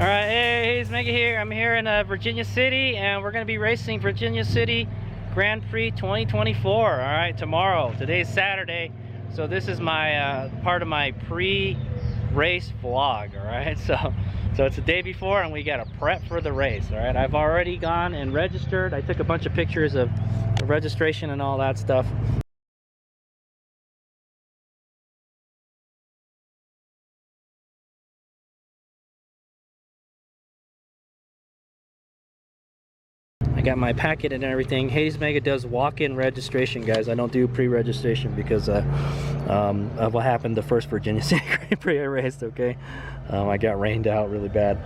Alright, hey, it's Mega here. I'm here in Virginia City, and we're going to be racing Virginia City Grand Prix 2024. Alright, tomorrow. Today's Saturday, so this is my part of my pre-race vlog. Alright, so it's the day before, and we got to prep for the race. Alright, I've already gone and registered. I took a bunch of pictures of the registration and all that stuff. I got my packet and everything. Hades Mega does walk-in registration, guys. I don't do pre-registration because of what happened the first Virginia City Grand Prix I raced, okay? I got rained out really bad.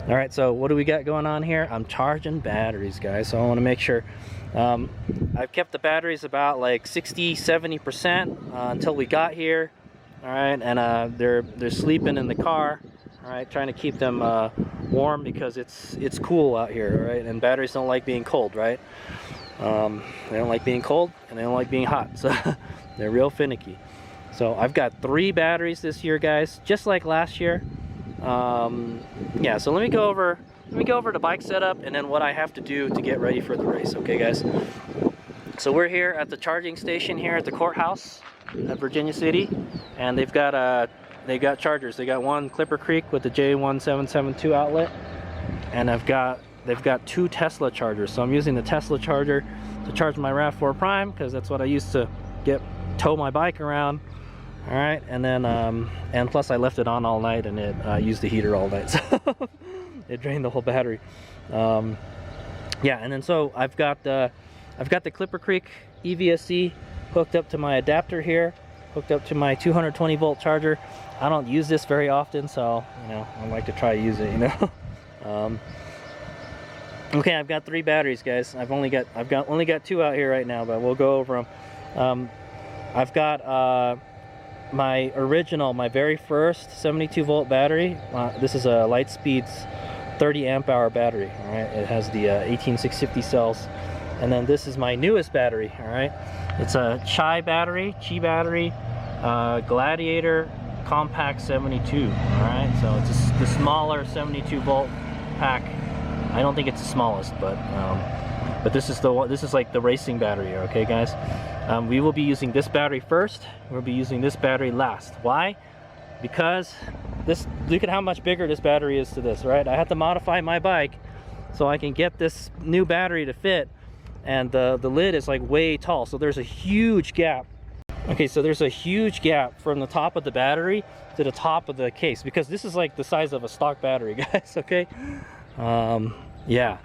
All right, so what do we got going on here? I'm charging batteries, guys, so I want to make sure. I've kept the batteries about like 60-70% until we got here. All right, and they're sleeping in the car. All right, trying to keep them warm because it's cool out here, right? And batteries don't like being cold, right? They don't like being cold and they don't like being hot, so they're real finicky. So I've got 3 batteries this year, guys, just like last year. Yeah, so let me go over the bike setup and then what I have to do to get ready for the race, okay, guys? So we're here at the charging station here at the courthouse at Virginia City, and they've got chargers. They got one Clipper Creek with the J1772 outlet, and they've got 2 Tesla chargers. So I'm using the Tesla charger to charge my RAV4 Prime because that's what I used to tow my bike around. All right, and then and plus I left it on all night and it used the heater all night, so it drained the whole battery. Yeah, and then so I've got the Clipper Creek EVSC hooked up to my adapter here, hooked up to my 220 volt charger. I don't use this very often, so I like to try to use it, Okay, I've got 3 batteries, guys. I've only got 2 out here right now, but we'll go over them. I've got my very first 72 volt battery. This is a Lightspeed's 30 amp hour battery. All right, it has the 18650 cells, and then this is my newest battery. All right, it's a Qi battery, Gladiator Compact 72. All right, so it's the smaller 72 volt pack. I don't think it's the smallest, but this is the one. This is like the racing battery. Okay, guys. We will be using this battery first. We'll be using this battery last. Why? Because look at how much bigger this battery is to this, right? I had to modify my bike so I can get this new battery to fit, and the lid is like way tall, so there's a huge gap. Okay, so there's a huge gap from the top of the battery to the top of the case, because this is like the size of a stock battery, guys, okay? Yeah.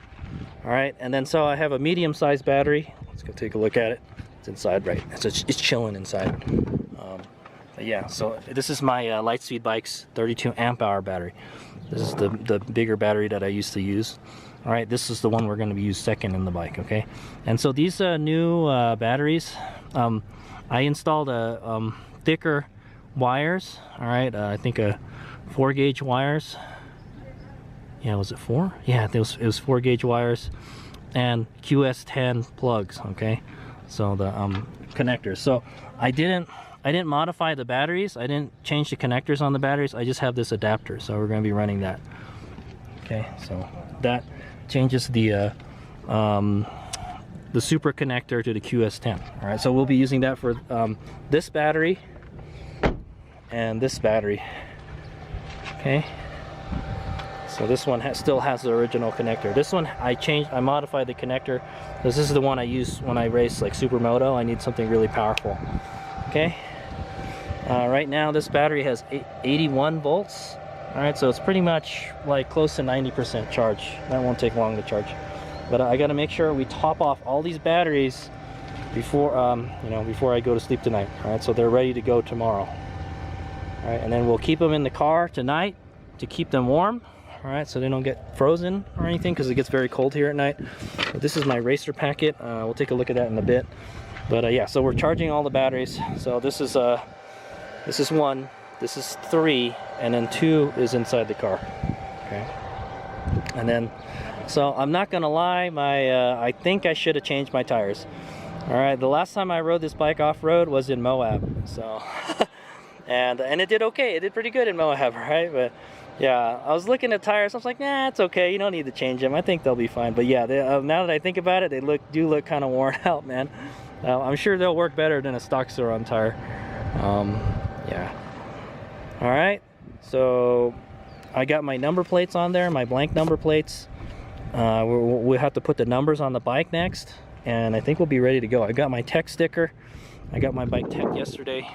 All right, and then so I have a medium-sized battery. Let's go take a look at it. It's inside, right? It's chilling inside. Yeah, so this is my Lightspeed Bike's 32 amp hour battery. This is the bigger battery that I used to use. All right, this is the one we're going to use second in the bike, okay? And so these new batteries, I installed thicker wires. All right, I think 4 gauge wires. Yeah, was it 4? Yeah, it was 4 gauge wires and QS10 plugs, okay? So the connectors. So I didn't modify the batteries. I didn't change the connectors on the batteries. I just have this adapter, so we're going to be running that. Okay, so that changes the super connector to the QS10. All right, so we'll be using that for this battery and this battery. Okay. So this one still has the original connector. This one I modified the connector because this is the one I use when I race like supermoto. I need something really powerful. Okay. Right now this battery has 81 volts. All right, so it's pretty much like close to 90% charge. That won't take long to charge. But I got to make sure we top off all these batteries before before I go to sleep tonight. All right, so they're ready to go tomorrow. All right, and then we'll keep them in the car tonight to keep them warm. All right, so they don't get frozen or anything because it gets very cold here at night. But this is my racer packet. We'll take a look at that in a bit. But yeah, so we're charging all the batteries. So this is 1, this is 3, and then 2 is inside the car. Okay, and then so I'm not gonna lie, I think I should have changed my tires. All right, the last time I rode this bike off-road was in Moab. So and it did okay. It did pretty good in Moab, right? But Yeah, I was looking at tires. I was like, nah, it's okay. You don't need to change them. I think they'll be fine. But yeah, now that I think about it, they do look kind of worn out, man. I'm sure they'll work better than a stock Sur-Ron tire. Yeah. All right. So I got my number plates on there, my blank number plates. We'll have to put the numbers on the bike next, and I think we'll be ready to go. I got my tech sticker. I got my bike tech yesterday.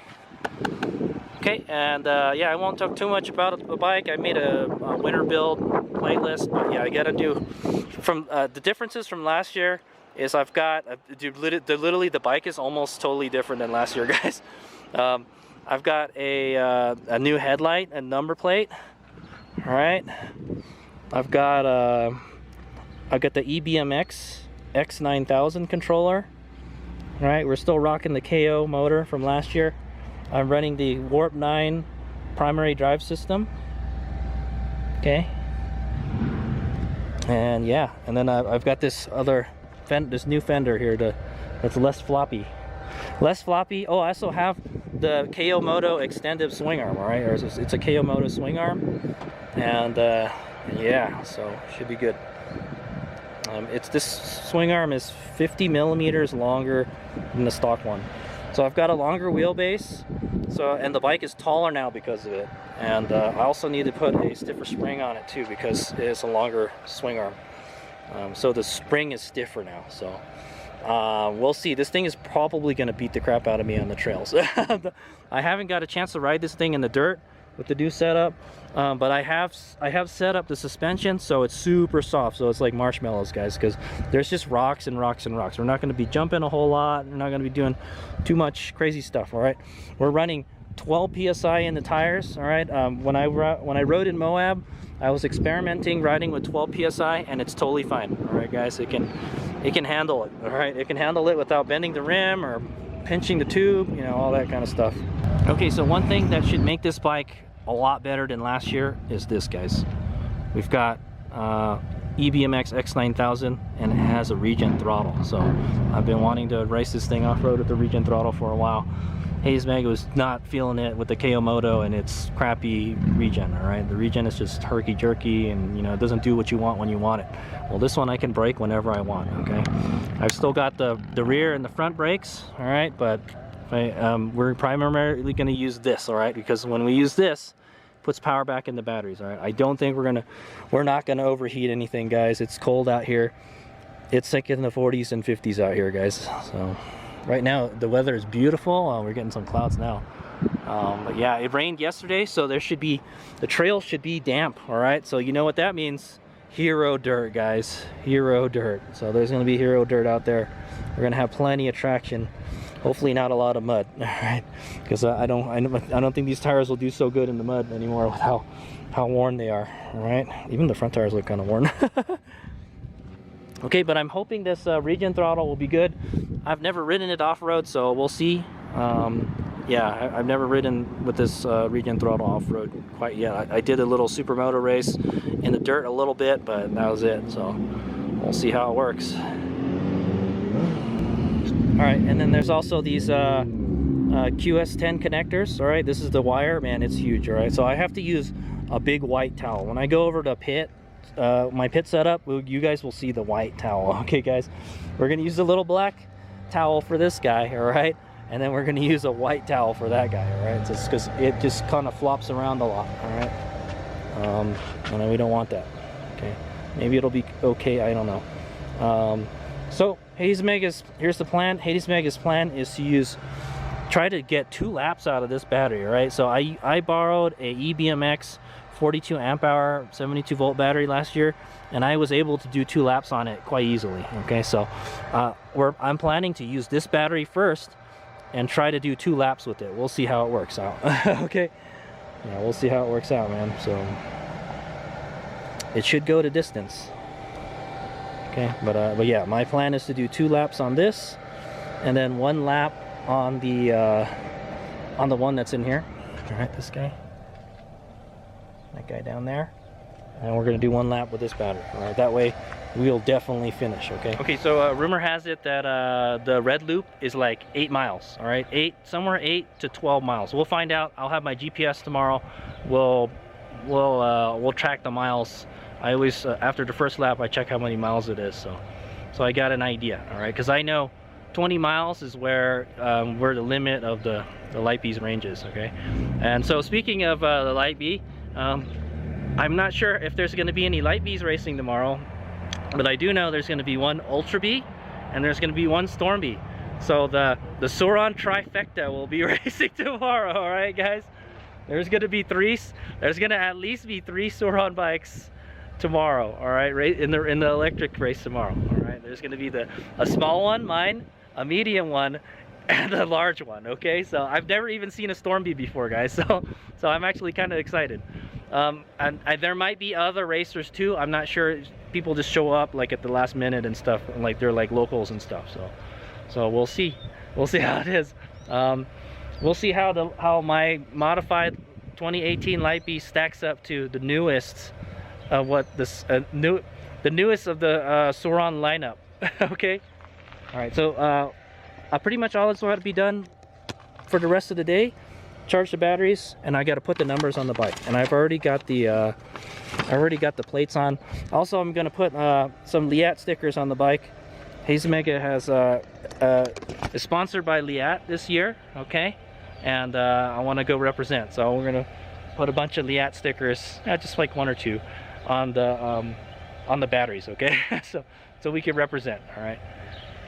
Okay, and yeah, I won't talk too much about the bike. I made a winter build playlist, but yeah, I gotta do from the differences from last year is I've got literally the bike is almost totally different than last year, guys. I've got a new headlight and number plate. All right, I've got the EBMX X9000 controller. All right, we're still rocking the KO motor from last year. I'm running the Warp 9 primary drive system. Okay. And yeah, and then I've got this new fender here that's less floppy. Less floppy. Oh, I also have the KO Moto extended swing arm, all right? Or it's a KO Moto swing arm. And yeah, so should be good. This swing arm is 50 millimeters longer than the stock one. So I've got a longer wheelbase, and the bike is taller now because of it. And I also need to put a stiffer spring on it too because it's a longer swing arm. So the spring is stiffer now. So we'll see. This thing is probably going to beat the crap out of me on the trails. I haven't got a chance to ride this thing in the dirt with the new setup, but I have set up the suspension so it's super soft, so it's like marshmallows, guys, because there's just rocks and rocks and rocks. We're not going to be jumping a whole lot. We're not going to be doing too much crazy stuff. All right, we're running 12 psi in the tires. All right, when I rode in Moab, I was experimenting riding with 12 psi, and it's totally fine. All right, guys, it can handle it. All right, it can handle it without bending the rim or pinching the tube, you know, all that kind of stuff. Okay, so one thing that should make this bike a lot better than last year is this, guys. We've got EBMX X9000, and it has a regen throttle. So I've been wanting to race this thing off-road with the regen throttle for a while. Hades Mega was not feeling it with the KO Moto and its crappy regen. All right, the regen is just herky-jerky, and you know, it doesn't do what you want when you want it. Well, this one I can brake whenever I want. Okay, I've still got the rear and the front brakes. All right, but we're primarily going to use this. All right, because when we use this, it puts power back in the batteries. All right, I don't think we're not gonna overheat anything, guys. It's cold out here. It's like in the 40s and 50s out here, guys. So right now the weather is beautiful. We're getting some clouds now, but yeah, it rained yesterday, so the trail should be damp. All right, so you know what that means. Hero dirt, guys. Hero dirt. So there's going to be hero dirt out there. We're going to have plenty of traction. Hopefully not a lot of mud. All right, because I don't think these tires will do so good in the mud anymore with how worn they are. All right, even the front tires look kind of worn. Okay, but I'm hoping this regen throttle will be good. I've never ridden it off-road, so we'll see. Yeah, I've never ridden with this regen throttle off-road quite yet. I did a little supermoto race in the dirt a little bit, but that was it. So we'll see how it works. All right, and then there's also these QS10 connectors. All right, this is the wire. Man, it's huge. All right, so I have to use a big white towel. When I go over to pit, my pit setup, you guys will see the white towel. Okay, guys, we're gonna use a little black towel for this guy. All right, and then we're gonna use a white towel for that guy. All right, just because it just kind of flops around a lot. All right, and we don't want that. Okay, maybe it'll be okay, I don't know. So Hades Mega's, here's the plan. Hades Mega's plan is to try to get 2 laps out of this battery. All right, so I borrowed a EBMX 42 amp hour 72 volt battery last year, and I was able to do 2 laps on it quite easily. Okay, so I'm planning to use this battery first and try to do 2 laps with it. We'll see how it works out. Okay, yeah, we'll see how it works out, man. So it should go to distance. Okay, but yeah, my plan is to do 2 laps on this, and then 1 lap on the one that's in here. All right, this guy, that guy down there, and we're gonna do 1 lap with this battery. All right, that way we'll definitely finish. Okay, so rumor has it that the red loop is like 8 miles. All right, somewhere 8 to 12 miles. We'll find out. I'll have my GPS tomorrow. We'll we'll track the miles. I always after the first lap I check how many miles it is, so I got an idea. All right, because I know 20 miles is where the limit of the Light B's ranges. Okay, and so speaking of the Light B, I'm not sure if there's going to be any Light B's racing tomorrow, but I do know there's going to be one Ultra B and there's going to be one Storm B. So the Sauron trifecta will be racing tomorrow. All right, guys. There's going to be there's going to at least be 3 Sauron bikes tomorrow. All right, in the electric race tomorrow. All right, there's going to be a small one, mine, a medium one, and a large one. Okay, so I've never even seen a Storm B before, guys. So I'm actually kind of excited. And there might be other racers too. I'm not sure. People just show up like at the last minute and stuff, and like they're like locals and stuff. So we'll see how it is. We'll see how my modified 2018 Light B stacks up to the newest the newest of the Sauron lineup. Okay. All right. So pretty much all that's going to be done for the rest of the day. Charge the batteries, and I got to put the numbers on the bike, and I've already got the plates on. Also, I'm gonna put some Liat stickers on the bike. Hazy Mega is sponsored by Liat this year, okay, and I want to go represent, so we're gonna put a bunch of Liat stickers, just like 1 or 2, on the batteries, okay. so we can represent. All right,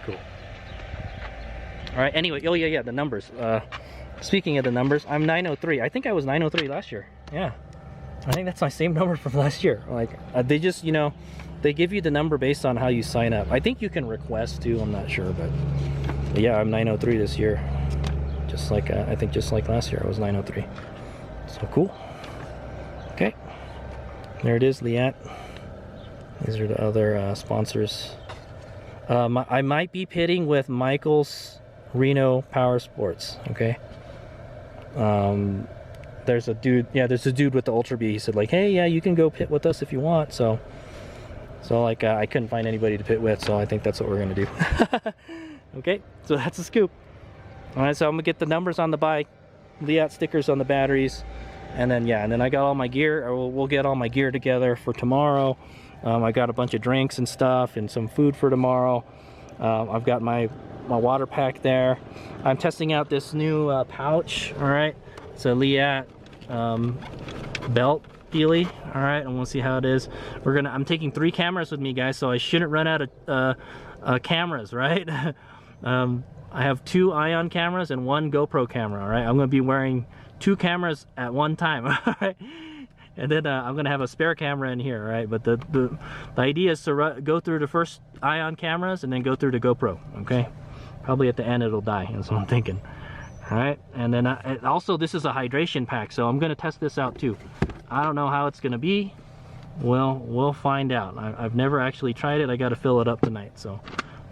cool. All right, anyway, oh yeah, the numbers. Speaking of the numbers, I'm 903. I think I was 903 last year. Yeah, I think that's my same number from last year. Like they just, they give you the number based on how you sign up. I think you can request too. I'm not sure, but yeah, I'm 903 this year. Just like I think just like last year, I was 903. So cool. Okay, there it is, Liat. These are the other sponsors. I might be pitting with Michael's Reno Power Sports. Okay. There's a dude with the Ultra B. He said like, hey, yeah, you can go pit with us if you want. So like I couldn't find anybody to pit with, so I think that's what we're gonna do. Okay, so that's a scoop. All right, so I'm gonna get the numbers on the bike, Liat stickers on the batteries, and then I got all my gear. Or we'll get all my gear together for tomorrow. I got a bunch of drinks and stuff and some food for tomorrow. I've got my water pack there. I'm testing out this new pouch. All right, it's a Liat belt feely. All right, and we'll see how it is. I'm taking 3 cameras with me, guys, so I shouldn't run out of cameras, right? I have 2 Ion cameras and 1 GoPro camera. All right, I'm gonna be wearing 2 cameras at one time. All right, and then I'm gonna have a spare camera in here. All right, but the idea is to go through the first Ion cameras and then go through the GoPro. Okay. Probably at the end it'll die, that's what I'm thinking. All right, and then also this is a hydration pack, so I'm gonna test this out too. I don't know how it's gonna be. Well, we'll find out. I've never actually tried it. I got to fill it up tonight, so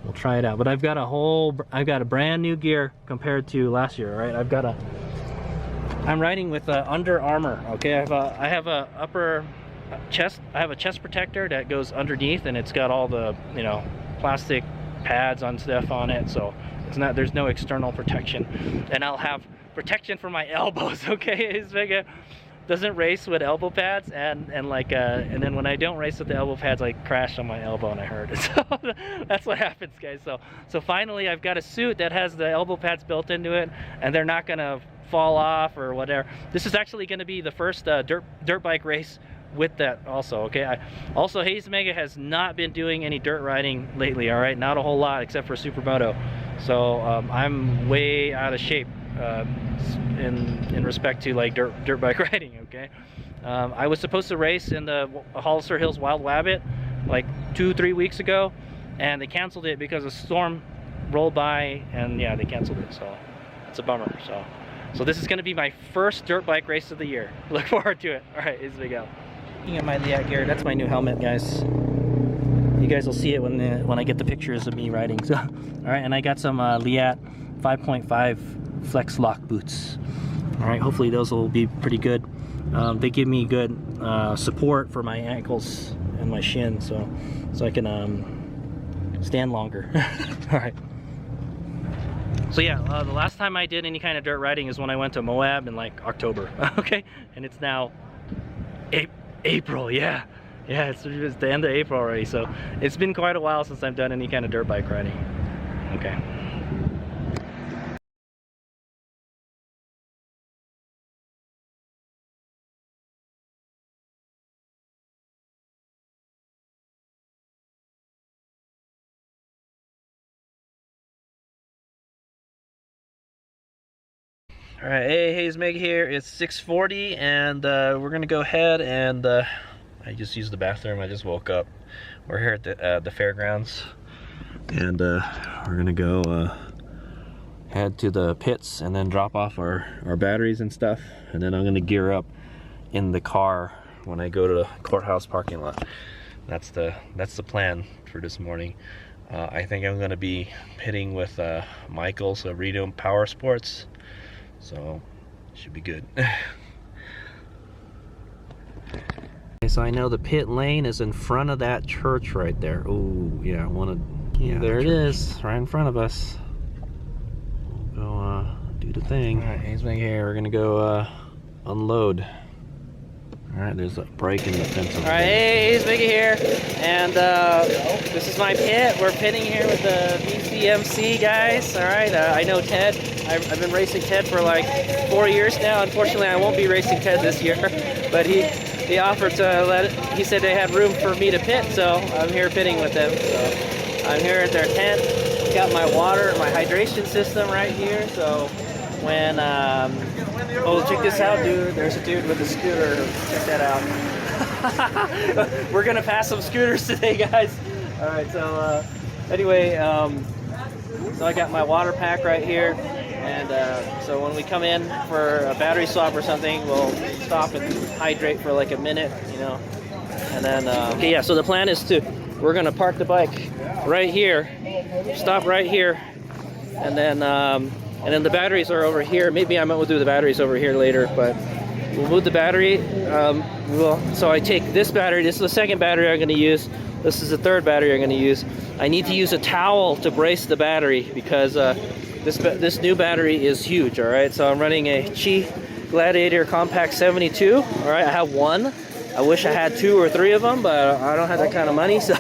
we'll try it out. But I've got a brand new gear compared to last year. All right, I'm riding with Under Armour. Okay, I have a upper chest. I have a chest protector that goes underneath, and it's got all the plastic pads on stuff on it, so there's no external protection. And I'll have protection for my elbows. Okay, it's big. Doesn't race with elbow pads, and then when I don't race with the elbow pads, I crash on my elbow and I hurt it. So that's what happens, guys. So finally I've got a suit that has the elbow pads built into it, and they're not gonna fall off or whatever. This is actually going to be the first dirt bike race with that also. Okay, also Hazy Mega has not been doing any dirt riding lately. All right, not a whole lot except for Supermoto. So I'm way out of shape in respect to like dirt bike riding. Okay, I was supposed to race in the Hollister Hills Wild Wabbit like 2-3 weeks ago, and they canceled it because a storm rolled by, and yeah, they canceled it. So it's a bummer. So this is going to be my first dirt bike race of the year. Look forward to it. All right, here's the go. Looking at my Liat gear, that's my new helmet, guys. You guys will see it when I get the pictures of me riding. So, all right, and I got some Liat 5.5 Flex Lock boots. All right, hopefully those will be pretty good. They give me good support for my ankles and my shin, so I can stand longer. All right. So yeah, the last time I did any kind of dirt riding is when I went to Moab in like October. Okay, and it's now April, yeah. Yeah, it's the end of April already, so it's been quite a while since I've done any kind of dirt bike riding. Okay. All right, hey, Hayes Meg here. It's 6:40, and we're gonna go ahead and I just used the bathroom. I just woke up. We're here at the fairgrounds, and we're gonna go head to the pits and then drop off our batteries and stuff, and then I'm gonna gear up in the car when I go to the courthouse parking lot. That's the plan for this morning. I think I'm gonna be pitting with Michael's Reno Power Sports. So, should be good. Okay, so I know the pit lane is in front of that church right there. Oh, yeah, there it is, right in front of us. We'll go do the thing. All right, Hayes Meg here. We're gonna go unload. All right, there's a break in the fence. All right, hey, Hayes Meg here, and this is my pit. We're pitting here with the VCMC guys. All right, I know Ted. I've been racing Ted for like 4 years now. Unfortunately, I won't be racing Ted this year, but he offered to he said they had room for me to pit, so I'm here pitting with them. So I'm here at their tent. Got my water, my hydration system right here. So when oh, check this out, dude. There's a dude with a scooter. Check that out. We're gonna pass some scooters today, guys. All right, so anyway, so I got my water pack right here. And so when we come in for a battery swap or something, we'll stop and hydrate for like a minute, you know. And then, okay, yeah, so the plan is we're gonna park the bike right here, stop right here, and then the batteries are over here. Maybe I might do the batteries over here later, but we'll move the battery. So I take this battery. This is the second battery I'm gonna use. This is the third battery I'm gonna use. I need to use a towel to brace the battery because this new battery is huge. All right, so I'm running a Prix Gladiator Compact 72. All right, I have one. I wish I had 2 or 3 of them, but I don't have that kind of money. So,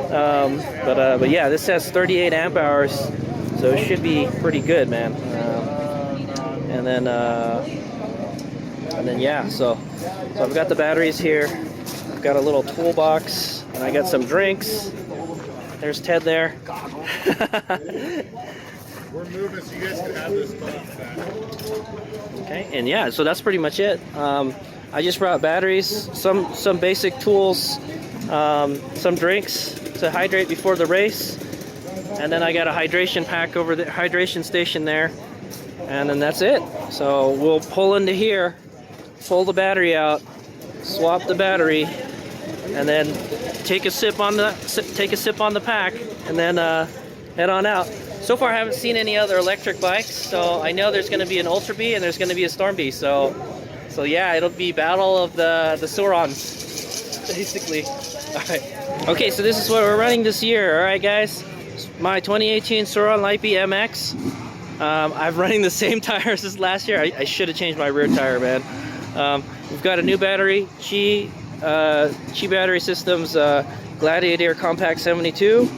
but yeah, this has 38 amp hours, so it should be pretty good, man. And then yeah, so I've got the batteries here. I've got a little toolbox, and I got some drinks. There's Ted there. We're moving so you guys can have this stuff back. Okay, and yeah, so that's pretty much it. I just brought batteries, some basic tools, some drinks to hydrate before the race, and then I got a hydration pack over the hydration station there, and then that's it. So we'll pull into here, pull the battery out, swap the battery, and then take a sip on the pack, and then head on out. So far I haven't seen any other electric bikes, so I know there's going to be an Ultra Bee and there's going to be a Storm Bee. So yeah, it'll be battle of the Surons, basically. All right. Okay, so this is what we're running this year. All right, guys. My 2018 Suron Lightbee MX. I'm running the same tires as last year. I should have changed my rear tire, man. We've got a new battery, Prix Battery Systems Gladiator Compact 72.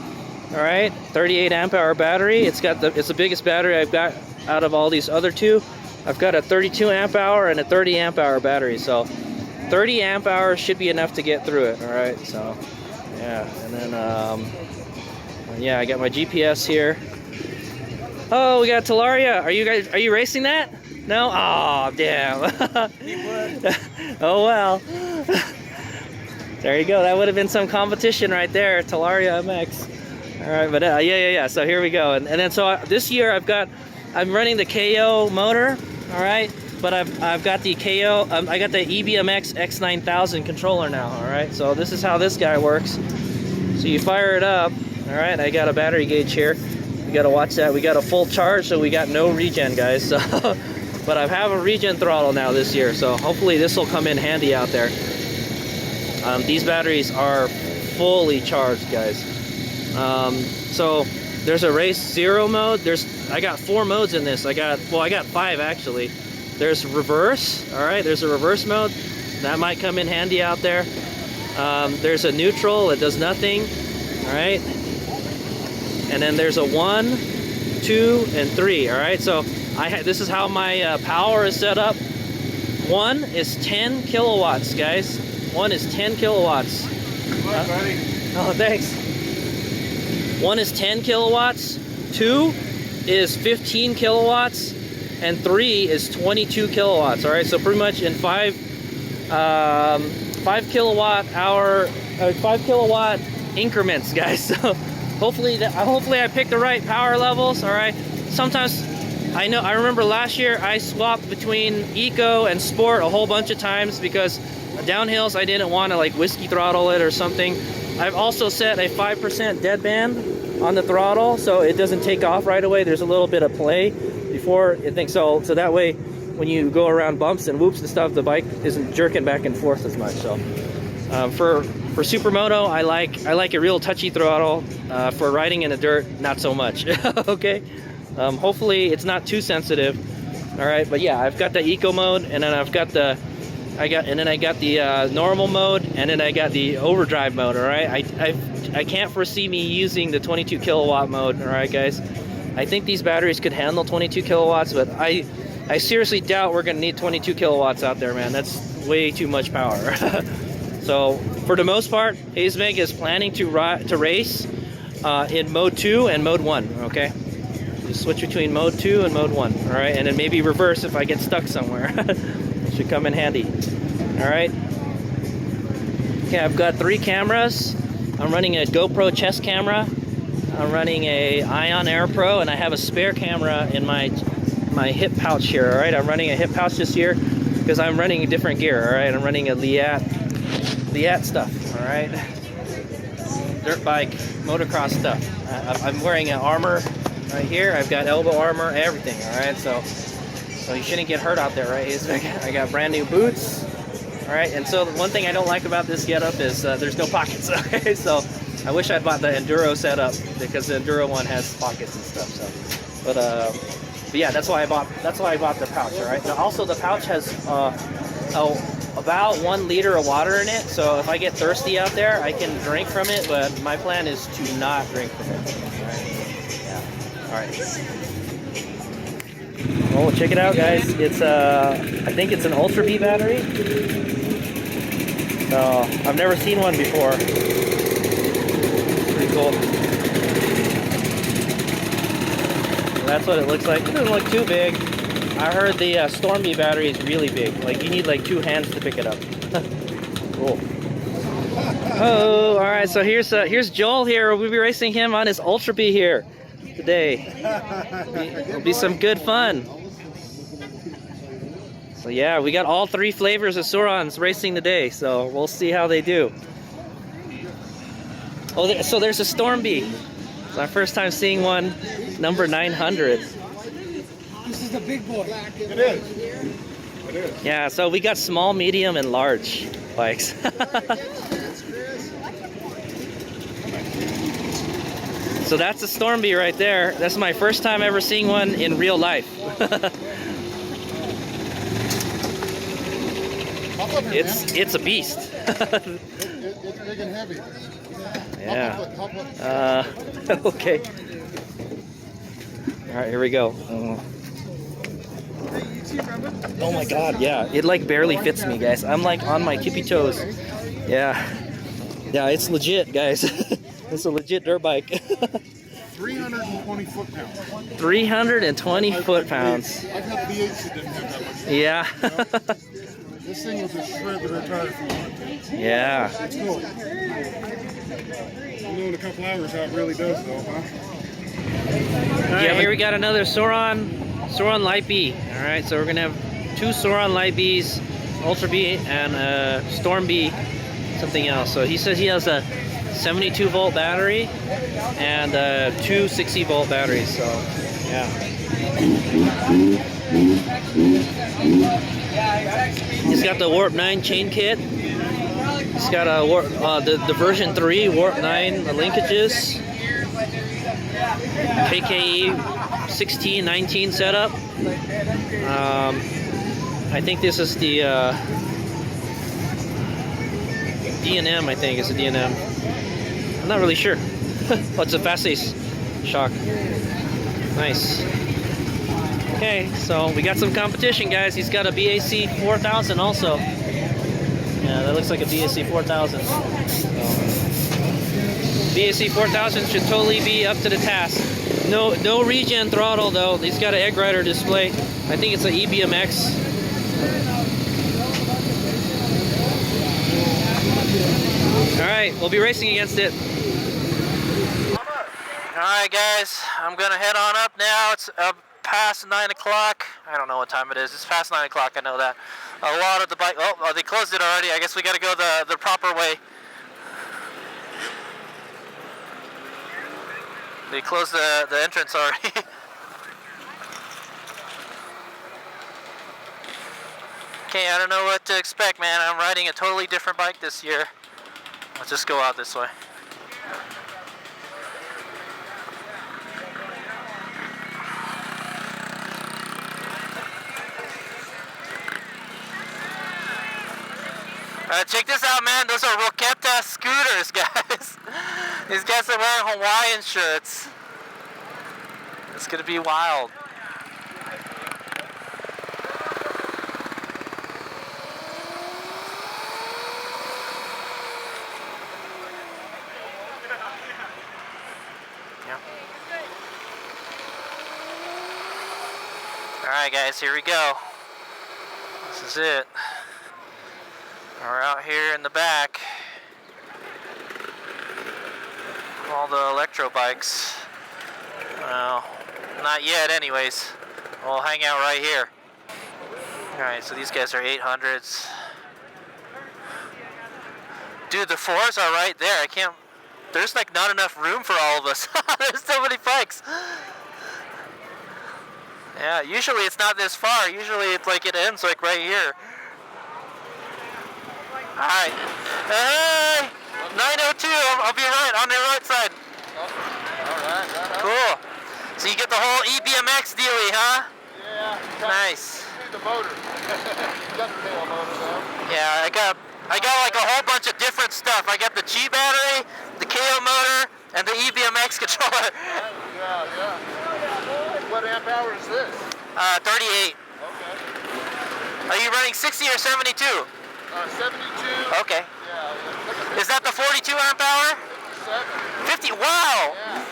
All right, 38 amp hour battery. It's the biggest battery I've got out of all these other two. I've got a 32 amp hour and a 30 amp hour battery. So 30 amp hours should be enough to get through it. All right, so yeah, and then yeah, I got my GPS here. Oh, we got Talaria. Are you racing that? No? Oh, damn. Oh well. There you go. That would have been some competition right there, Talaria MX. All right, but yeah. So here we go, and then so this year I'm running the KO motor. All right, but I've got the KO. I got the EBMX X9000 controller now. All right, so this is how this guy works. So you fire it up. All right, I got a battery gauge here. You got to watch that. We got a full charge, so we got no regen, guys. So, but I have a regen throttle now this year, so hopefully this will come in handy out there. These batteries are fully charged, guys. So there's a race 0 mode. I got 4 modes in this. I got 5 actually. There's reverse. All right, there's a reverse mode. that might come in handy out there. There's a neutral, it does nothing. All right. And then there's a 1, 2, and 3. All right. So this is how my power is set up. 1 is 10 kilowatts, guys. 1 is 10 kilowatts. Good luck, buddy. Oh, thanks. 1 is 10 kilowatts. 2 is 15 kilowatts. And 3 is 22 kilowatts. All right. So pretty much in 5 kilowatt increments, guys. So hopefully I picked the right power levels. All right. Sometimes I remember last year I swapped between eco and sport a whole bunch of times because downhills I didn't want to like whiskey throttle it or something. I've also set a 5% deadband on the throttle so it doesn't take off right away. There's a little bit of play before it thinks so that way when you go around bumps and whoops and stuff, the bike isn't jerking back and forth as much. So for supermoto, I like a real touchy throttle. For riding in the dirt, not so much. Okay. Hopefully it's not too sensitive. All right, but yeah, I've got the eco mode, and then I got the normal mode, and then I got the overdrive mode. All right, I can't foresee me using the 22 kilowatt mode. All right, guys, I think these batteries could handle 22 kilowatts, but I seriously doubt we're gonna need 22 kilowatts out there, man. That's way too much power. So for the most part, Hazemeg is planning to race in mode 2 and mode 1. Okay. Switch between mode 2 and mode 1. All right, and then maybe reverse if I get stuck somewhere. Should come in handy. All right. Okay, I've got 3 cameras. I'm running a GoPro chest camera. I'm running a Ion Air Pro, and I have a spare camera in my hip pouch here. All right, I'm running a hip pouch this year because I'm running different gear. All right, I'm running a Liat stuff. All right, dirt bike, motocross stuff. I'm wearing an armor. Right here, I've got elbow armor, everything. All right, so you shouldn't get hurt out there, right? I got brand new boots. All right, and so one thing I don't like about this getup is there's no pockets. Okay, so I wish I'd bought the Enduro setup because the Enduro one has pockets and stuff. So, but yeah, that's why I bought the pouch. All right. Now, also the pouch has about 1 liter of water in it. So if I get thirsty out there, I can drink from it. But my plan is to not drink from it. All right. All right. Oh, check it out, guys. It's I think it's an Ultra B battery. So I've never seen one before. Pretty cool. So that's what it looks like. It doesn't look too big. I heard the Storm B battery is really big. Like you need like 2 hands to pick it up. Cool. Oh, all right. So here's Joel here. We'll be racing him on his Ultra B here today. It'll be some good fun. So yeah, we got all 3 flavors of Surons racing today, so we'll see how they do. Oh, so there's a Storm B. It's my first time seeing one, number 900. This is the big boy. It is. It is. Yeah, so we got small, medium, and large bikes. So that's a Storm B right there. That's my first time ever seeing one in real life. It's a beast. It's big and heavy. Yeah. Okay. All right, here we go. Oh my God, yeah. It like barely fits me, guys. I'm like on my tippy toes. Yeah. Yeah, it's legit, guys. It's a legit dirt bike. 320 foot-pounds. 320 foot-pounds. I've had V8s that didn't have that much. Yeah. This thing was a shred to retire if you wanted to. Yeah. It's cool. We'll know in a couple hours how it really does, though, huh? Yeah, here we got another Suron Light B. All right, so we're gonna have 2 Suron Light Bs, Ultra B, and Storm B, something else. So he says he has a 72 volt battery and 2 60 volt batteries. So yeah. He's got the Warp 9 chain kit. He's got a the version 3 Warp 9 linkages. KKE 1619 setup. I think this is the D&M, I think. It's a D&M. I'm not really sure. Oh, it's a fast ace shock. Nice. Okay, so we got some competition, guys. He's got a BAC 4000 also. Yeah, that looks like a BAC 4000. So, BAC 4000 should totally be up to the task. No regen throttle though. He's got an egg rider display. I think it's an EBMX. All right, we'll be racing against it. All right, guys, I'm gonna head on up now. It's past 9 o'clock. I don't know what time it is. It's past 9 o'clock. I know that. A lot of the bike. Oh, they closed it already. I guess we got to go the proper way. They closed the entrance already. Okay, I don't know what to expect, man. I'm riding a totally different bike this year. Let's just go out this way. Check this out, man. Those are Roqueta scooters, guys. These guys are wearing Hawaiian shirts. It's gonna be wild. Yeah. All right, guys. Here we go. This is it. We're out here in the back. All the electro bikes. Well, not yet anyways. We'll hang out right here. Alright, so these guys are 800s. Dude, the 4s are right there. I can't... There's like not enough room for all of us. There's so many bikes. Yeah, usually it's not this far. Usually it's like it ends like right here. Alright. Hey! 902, I'll be right on the right side. Alright, cool. So you get the whole EBMX dealie, huh? Yeah. Nice. You need the motor. You got the tail motor though. Yeah, I got like a whole bunch of different stuff. I got the G battery, the KO motor, and the EBMX controller. Yeah. What amp hour is this? 38. Okay. Are you running 60 or 72? 72. Okay. Yeah. Is that the 42 amp hour? 57. 50, wow! Yeah.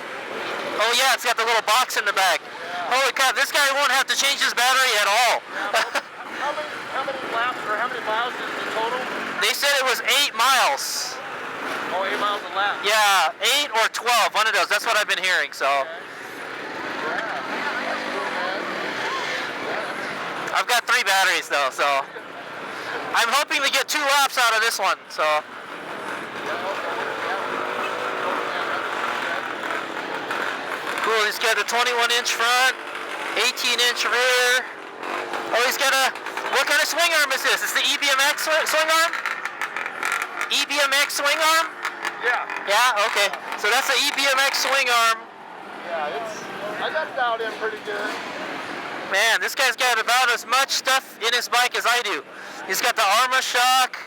Oh yeah, it's got the little box in the back. Yeah. Holy crap, this guy won't have to change his battery at all. How many laps or how many miles is the total? They said it was 8 miles. Oh, 8 miles a lap. Yeah, 8 or 12, one of those. That's what I've been hearing, so. Okay. I've got 3 batteries though, so. I'm hoping to get 2 laps out of this one, so. Cool, he's got a 21-inch front, 18-inch rear. Oh, he's got a, what kind of swing arm is this? It's the EBMX swing arm? EBMX swing arm? Yeah. Yeah, okay. So that's the EBMX swing arm. Yeah, I got it dialed in pretty good. Man, this guy's got about as much stuff in his bike as I do. He's got the Arma shock,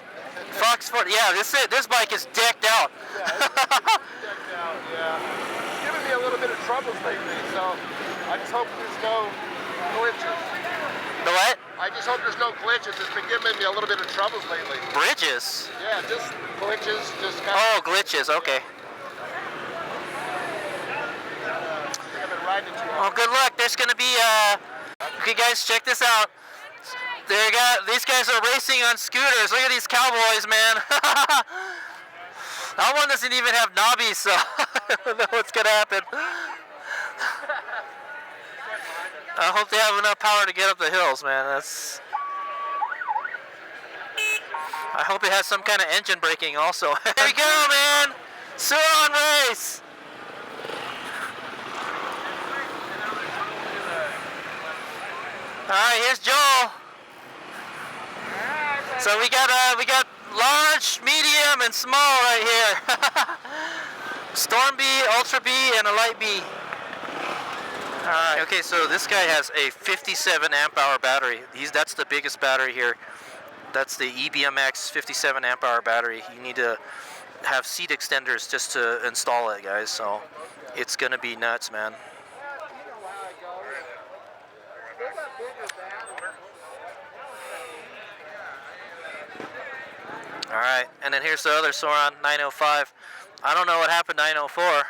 Fox 4. Yeah, this bike is decked out. Yeah, it's decked out, yeah. It's giving me a little bit of troubles lately, so I just hope there's no glitches. The what? I just hope there's no glitches. It's been giving me a little bit of troubles lately. Bridges? Yeah, just glitches, just kind Oh, glitches, okay. I think I've been riding it too Well, hard. good luck. There's going to be, okay guys, check this out. These guys are racing on scooters. Look at these cowboys, man. That one doesn't even have knobbies, so I don't know what's going to happen. I hope they have enough power to get up the hills, man. I hope it has some kind of engine braking also. Here we go, man. Suron race. All right, here's Joel. So we got large, medium, and small right here. Storm B, Ultra B, and a Light B. All right. Okay, so this guy has a 57 amp hour battery. That's the biggest battery here. That's the EBMX 57 amp hour battery. You need to have seat extenders just to install it, guys. So it's gonna be nuts, man. All right, and then here's the other Sauron 905. I don't know what happened to 904.